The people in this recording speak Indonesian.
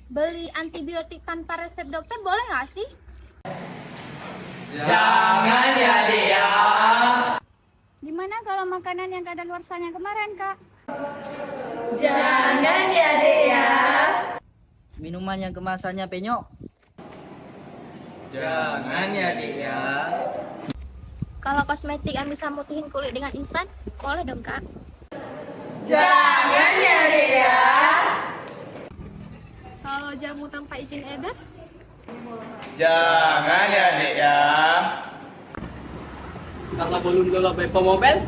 Beli antibiotik tanpa resep dokter boleh nggak sih? Jangan ya, Dek ya. Gimana kalau makanan yang kadaluarsanya kemarin, Kak? Jangan ya, Dek ya. Minuman yang kemasannya penyok. Jangan ya, Dek ya. Kalau kosmetik yang bisa mutihin kulit dengan instan, boleh dong, Kak? Jangan ya, Dek ya. Kalau jamu tanpa izin edar? Jangan ya, Dek ya. Kalau belum download Bepom Mobile,